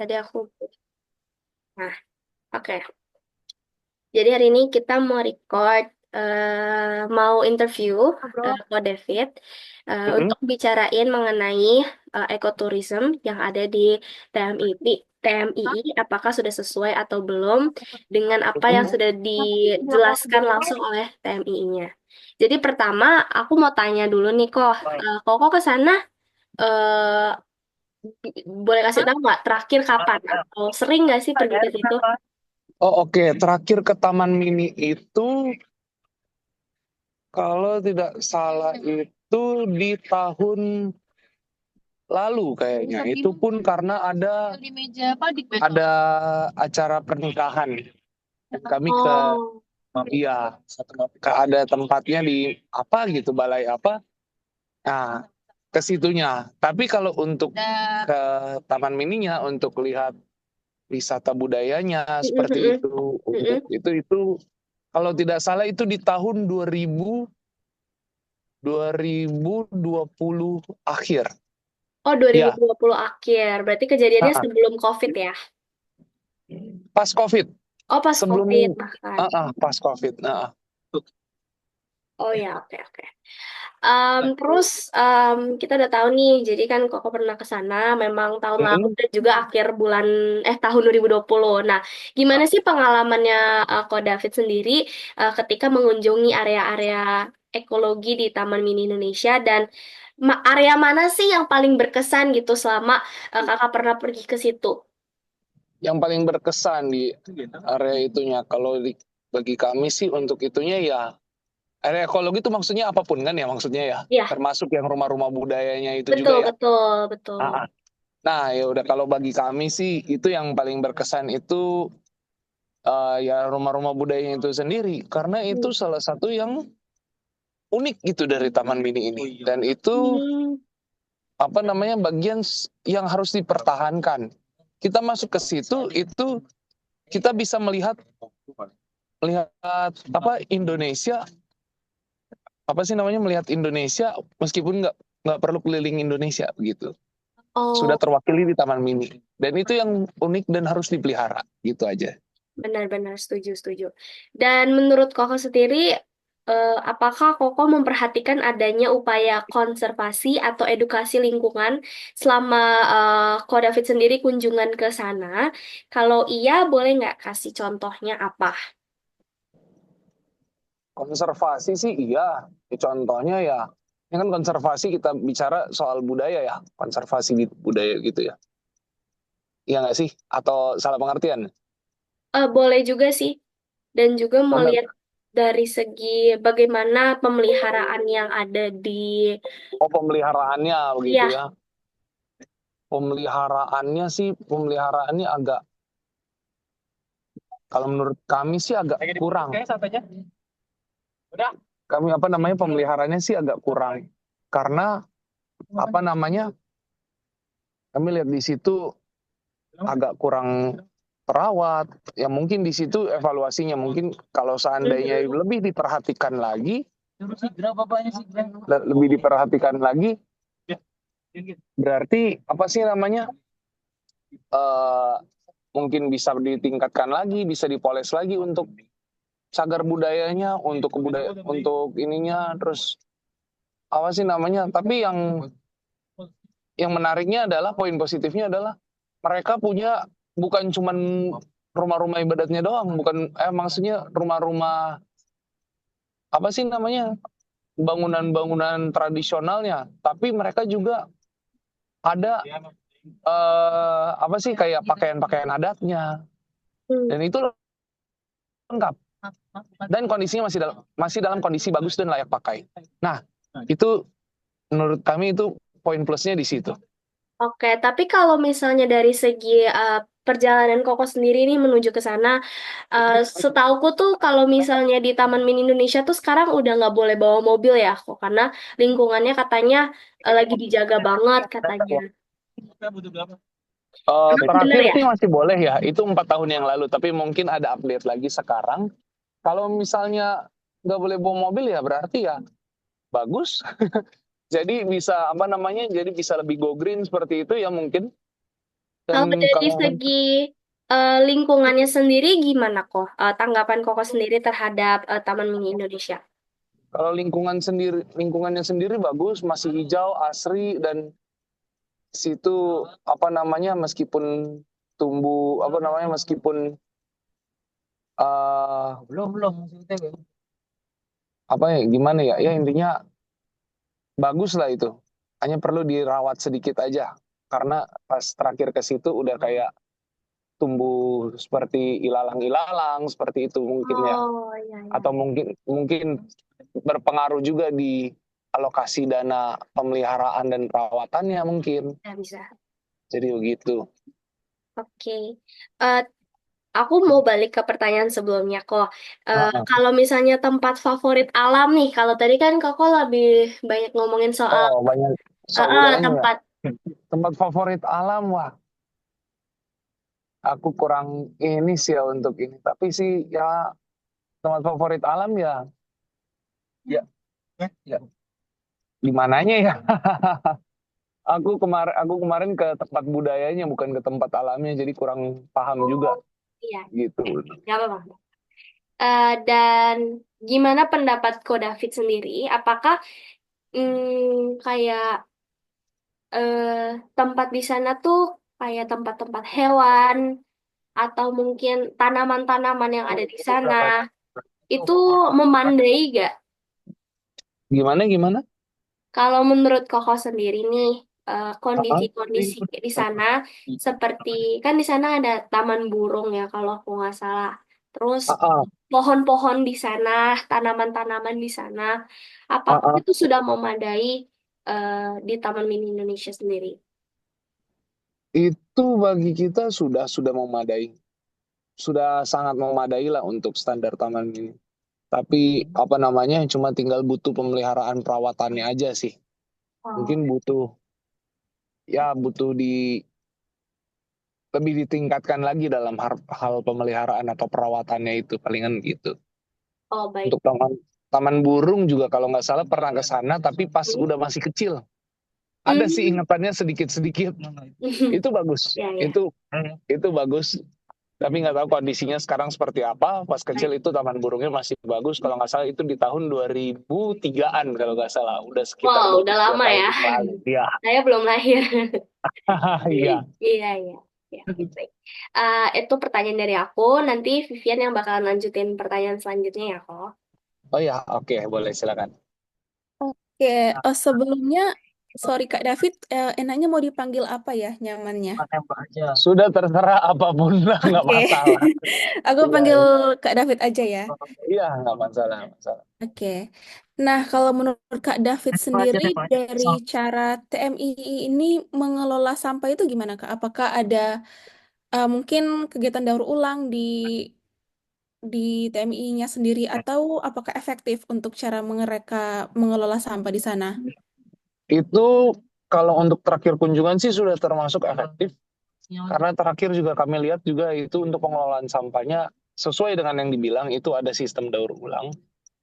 Tadi aku. Nah, oke. Jadi hari ini kita mau record, mau interview Ko David Mm-mm. untuk bicarain mengenai ekoturism yang ada di TMII. TMII, apakah sudah sesuai atau belum dengan apa yang Mm-mm. sudah dijelaskan langsung oleh TMII-nya. Jadi pertama, aku mau tanya dulu nih, Koko ke sana eh, boleh kasih tahu nggak terakhir kapan atau sering nggak sih pergi ke situ? Oh, oke. Terakhir ke Taman Mini itu kalau tidak salah itu di tahun lalu kayaknya. Itu pun karena ada acara pernikahan. Kami ke Oh. iya, ada tempatnya di apa gitu, balai apa. Nah, ke situnya. Tapi kalau untuk ke Taman Mininya untuk lihat wisata budayanya seperti Mm-mm. itu, Mm-mm. itu kalau tidak salah itu di tahun 2020 akhir. Oh, dua ribu Ya, dua puluh akhir. Berarti kejadiannya ah, sebelum COVID ya? pas COVID. Oh, pas COVID Sebelum bahkan. pas COVID. Oh ya, oke, oke. Terus kita udah tahu nih, jadi kan Koko pernah ke sana memang tahun lalu Mm-mm. dan juga akhir bulan tahun 2020. Nah, gimana sih pengalamannya Ko David sendiri ketika mengunjungi area-area ekologi di Taman Mini Indonesia dan area mana sih yang paling berkesan gitu selama Kakak pernah pergi ke situ? Yang paling berkesan di area itunya, kalau bagi kami sih untuk itunya ya, area ekologi itu maksudnya apapun kan ya maksudnya ya, Iya, termasuk yang rumah-rumah budayanya itu juga betul, ya. betul, betul. Ah, ah. Nah, ya udah kalau bagi kami sih itu yang paling berkesan itu ya rumah-rumah budaya itu sendiri karena Hmm. itu salah satu yang unik gitu dari Taman Mini ini dan itu Hmm. apa namanya bagian yang harus dipertahankan. Kita masuk ke situ itu kita bisa melihat melihat apa Indonesia apa sih namanya melihat Indonesia meskipun nggak perlu keliling Indonesia begitu sudah Oh, terwakili di Taman Mini dan itu yang unik dan harus dipelihara gitu aja. benar-benar setuju, setuju. Dan menurut Koko sendiri, apakah Koko memperhatikan adanya upaya konservasi atau edukasi lingkungan selama Ko David sendiri kunjungan ke sana? Kalau iya, boleh nggak kasih contohnya apa? Konservasi sih iya. Contohnya ya, ini kan konservasi kita bicara soal budaya ya, konservasi di budaya gitu ya. Iya nggak sih? Atau salah pengertian? Boleh juga sih. Dan juga mau Bener. lihat dari segi bagaimana pemeliharaan yang ada di, Oh, pemeliharaannya begitu ya, ya. Pemeliharaannya agak, kalau menurut kami sih agak kurang. Kami apa namanya pemeliharaannya sih agak kurang. Karena apa namanya, kami lihat di situ agak kurang perawat. Ya mungkin di situ evaluasinya mungkin kalau seandainya mhm. lebih diperhatikan lagi berarti apa sih namanya eh, mungkin bisa ditingkatkan lagi, bisa dipoles lagi untuk cagar budayanya, untuk ininya, terus apa sih namanya? Tapi yang menariknya adalah poin positifnya adalah mereka punya bukan cuman rumah-rumah ibadatnya doang, bukan maksudnya rumah-rumah apa sih namanya bangunan-bangunan tradisionalnya, tapi mereka juga ada apa sih kayak pakaian-pakaian adatnya Hmm. dan itu lengkap dan kondisinya masih dalam kondisi bagus dan layak pakai. Nah, itu menurut kami itu poin plusnya di situ. Oke, tapi kalau misalnya dari segi perjalanan Koko sendiri nih menuju ke sana, setauku tuh kalau misalnya di Taman Mini Indonesia tuh sekarang udah nggak boleh bawa mobil ya, kok karena lingkungannya katanya lagi dijaga banget katanya. Emang bener Terakhir ya? sih masih boleh ya, itu 4 tahun yang lalu, tapi mungkin ada update lagi sekarang. Kalau misalnya nggak boleh bawa mobil ya berarti ya bagus. Jadi bisa apa namanya, jadi bisa lebih go green seperti itu ya mungkin. Dan Kalau dari kalau segi lingkungannya sendiri gimana kok? Tanggapan Koko sendiri terhadap Taman Mini Indonesia? kalau lingkungannya sendiri bagus, masih hijau, asri, dan situ apa namanya meskipun tumbuh apa namanya meskipun belum belum apa ya gimana ya ya intinya bagus lah itu. Hanya perlu dirawat sedikit aja karena pas terakhir ke situ udah kayak tumbuh seperti ilalang-ilalang seperti itu mungkin ya. Oh, iya, iya. Atau mungkin mungkin berpengaruh juga di alokasi dana pemeliharaan dan perawatannya mungkin. Ya, bisa. Jadi begitu. Oke. Eh, aku mau balik ke pertanyaan sebelumnya kok. Heeh. Kalau misalnya tempat favorit alam nih, kalau tadi kan Koko lebih banyak ngomongin soal Oh, banyak soal budayanya ya. tempat. Tempat favorit alam, wah, aku kurang ini sih ya untuk ini. Tapi sih ya tempat favorit alam ya, ya, ya. Di mananya ya? Aku kemarin ke tempat budayanya bukan ke tempat alamnya, jadi kurang paham juga Oh, iya. gitu. Gak apa-apa. Dan gimana pendapat Ko David sendiri? Apakah kayak eh, tempat di sana tuh kayak tempat-tempat hewan atau mungkin tanaman-tanaman yang ada di sana itu memandai gak? Gimana gimana? Kalau menurut Koko sendiri nih, Heeh. kondisi-kondisi di sana seperti kan di sana ada taman burung ya kalau aku nggak salah. Terus Heeh. pohon-pohon di sana, tanaman-tanaman di sana, apakah Heeh. itu sudah memadai eh, di Taman Mini Indonesia sendiri? Itu bagi kita sudah memadai, sudah sangat memadai lah untuk standar taman ini. Tapi apa namanya, cuma tinggal butuh pemeliharaan perawatannya aja sih. Oh, Mungkin butuh lebih ditingkatkan lagi dalam hal pemeliharaan atau perawatannya itu palingan gitu. oh baik. Untuk taman taman burung juga kalau nggak salah pernah ke sana tapi pas udah masih kecil. Ada sih Hmm. ingatannya sedikit-sedikit. Itu bagus. Ya, ya. Itu bagus. Tapi nggak tahu kondisinya sekarang seperti apa. Pas kecil itu taman burungnya masih bagus. Kalau nggak salah itu di tahun 2003-an kalau nggak salah. Udah sekitar Wow, udah 23 lama tahun ya. yang lalu. Ya, Saya belum lahir. iya. Iya, iya. Ya, baik, baik. Itu pertanyaan dari aku. Nanti Vivian yang bakalan lanjutin pertanyaan selanjutnya ya, kok. Oh ya, oke, boleh silakan. Oke, sebelumnya, sorry Kak David, enaknya mau dipanggil apa ya nyamannya? Sudah terserah apapun lah, nggak Oke, masalah. aku Iya, panggil Kak David aja ya. iya, nggak masalah, nggak masalah. Oke, nah kalau menurut Kak David sendiri dari cara TMI ini mengelola sampah itu gimana Kak? Apakah ada mungkin kegiatan daur ulang di TMI-nya sendiri atau apakah efektif untuk cara mengelola sampah di sana? Itu kalau untuk terakhir kunjungan sih sudah termasuk efektif. Karena terakhir juga kami lihat juga itu untuk pengelolaan sampahnya sesuai dengan yang dibilang itu ada sistem daur ulang.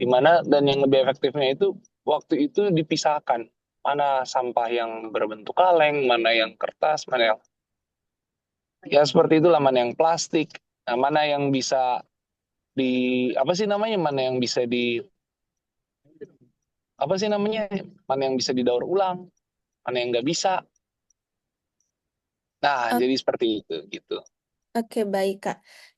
Di mana dan yang lebih efektifnya itu waktu itu dipisahkan mana sampah yang berbentuk kaleng, mana yang kertas, mana yang ya seperti itulah, mana yang plastik, nah, mana yang bisa di apa sih namanya, mana yang bisa di apa sih namanya, mana yang bisa didaur ulang, mana yang nggak bisa. Nah, jadi seperti itu gitu. Oke, baik, Kak.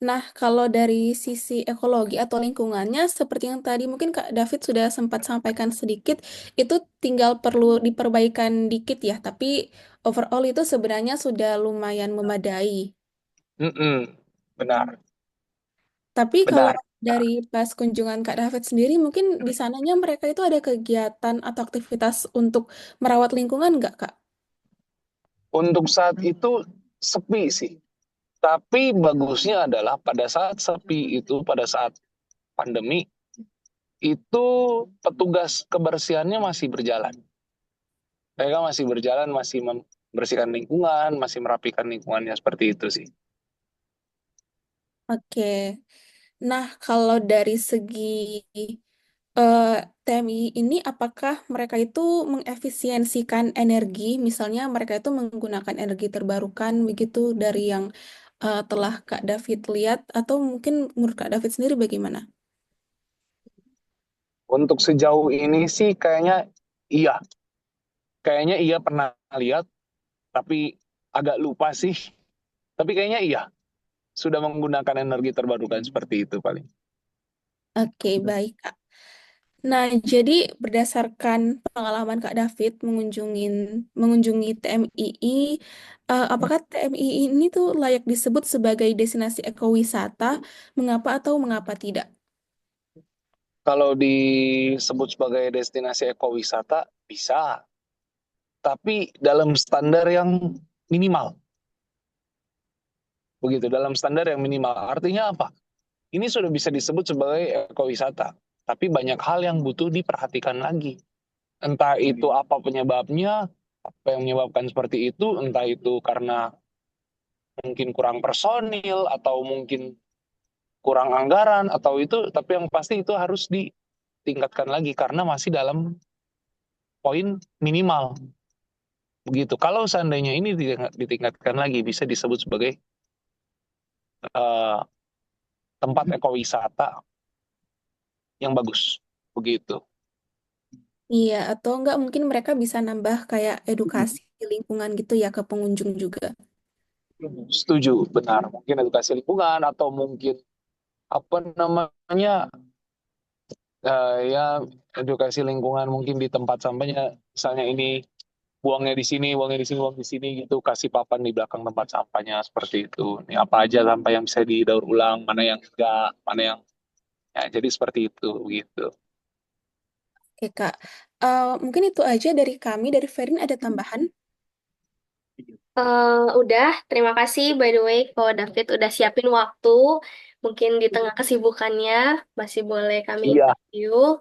Nah, kalau dari sisi ekologi atau lingkungannya, seperti yang tadi mungkin Kak David sudah sempat sampaikan sedikit, itu tinggal perlu diperbaikan dikit ya, tapi overall itu sebenarnya sudah lumayan memadai. Mm-mm. Benar, Tapi kalau benar. dari pas kunjungan Kak David sendiri, mungkin di sananya mereka itu ada kegiatan atau aktivitas untuk merawat lingkungan nggak, Kak? Untuk saat itu sepi sih. Tapi bagusnya adalah pada saat sepi itu, pada saat pandemi, itu petugas kebersihannya masih berjalan. Mereka masih berjalan, masih membersihkan lingkungan, masih merapikan lingkungannya seperti itu sih. Oke. Nah, kalau dari segi eh, TMI ini apakah mereka itu mengefisiensikan energi, misalnya mereka itu menggunakan energi terbarukan begitu dari yang telah Kak David lihat, atau mungkin menurut Kak David sendiri bagaimana? Untuk sejauh ini sih iya, kayaknya iya pernah lihat, tapi agak lupa sih. Tapi kayaknya iya, sudah menggunakan energi terbarukan seperti itu paling. Oke, baik Kak. Nah, jadi berdasarkan pengalaman Kak David mengunjungi TMII, apakah TMII ini tuh layak disebut sebagai destinasi ekowisata? Mengapa atau mengapa tidak? Kalau disebut sebagai destinasi ekowisata, bisa, tapi dalam standar yang minimal. Begitu, dalam standar yang minimal. Artinya apa? Ini sudah bisa disebut sebagai ekowisata, tapi banyak hal yang butuh diperhatikan lagi. Entah itu apa penyebabnya, apa yang menyebabkan seperti itu, entah itu karena mungkin kurang personil, atau mungkin kurang anggaran, atau itu, tapi yang pasti itu harus ditingkatkan lagi, karena masih dalam poin minimal. Begitu. Kalau seandainya ini ditingkatkan lagi, bisa disebut sebagai uh, tempat ekowisata yang bagus. Begitu. Iya, atau enggak mungkin mereka bisa nambah kayak edukasi lingkungan gitu ya ke pengunjung juga. Setuju, benar. Mungkin edukasi lingkungan, atau mungkin apa namanya, ya edukasi lingkungan mungkin di tempat sampahnya. Misalnya ini buangnya di sini, buangnya di sini, buang di sini gitu. Kasih papan di belakang tempat sampahnya seperti itu. Ini apa aja sampah yang bisa didaur ulang, mana yang enggak, mana yang ya, jadi seperti itu gitu. Oke, Kak. Mungkin itu aja dari kami. Dari Ferin ada tambahan? Udah, terima kasih by the way kalau David udah siapin waktu. Mungkin di tengah kesibukannya masih boleh kami Iya, interview.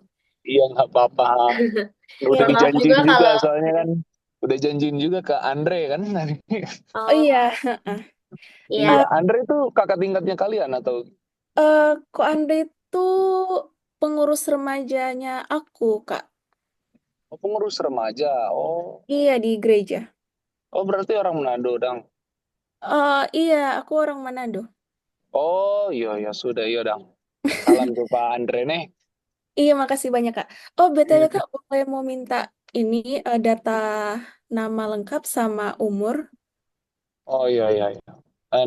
iya nggak apa-apa. Ya, Minta Udah maaf juga dijanjiin juga kalau soalnya kan. Udah janjiin juga ke Andre kan. oh oh iya. Iya, ya Eh, Andre itu kakak tingkatnya kalian atau Ko Andre itu pengurus remajanya aku, Kak. pengurus remaja? Oh, Iya, di gereja. oh berarti orang Manado, dong. Iya, aku orang Manado. Oh, iya iya sudah iya, dong. Salam tuh Pak Andre nih. Iya, makasih banyak, Kak. Oh, BTW, Kak, boleh mau minta ini data nama lengkap sama umur. Oh iya iya iya.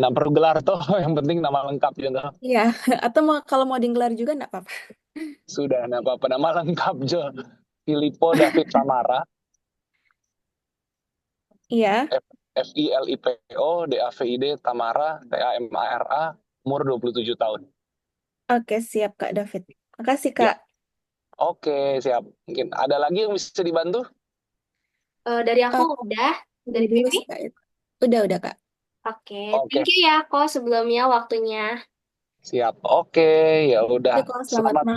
Nah, perlu gelar toh, yang penting nama lengkap juga. Iya, atau kalau mau digelar juga enggak apa-apa. Sudah, nah apa nama lengkap Jo. Filippo David Tamara, Iya, Filippo David Tamara, Tamara, umur 27 tahun. oke, siap, Kak David. Makasih, Ya, Kak. oke, siap. Mungkin ada lagi yang bisa dibantu? dari aku Eh, udah udah dari dulu Vivi. sih, Kak. Udah, Kak. Oke, Oke, thank you ya kok sebelumnya waktunya. siap. Oke, ya udah. Oke, kok selamat Selamat malam.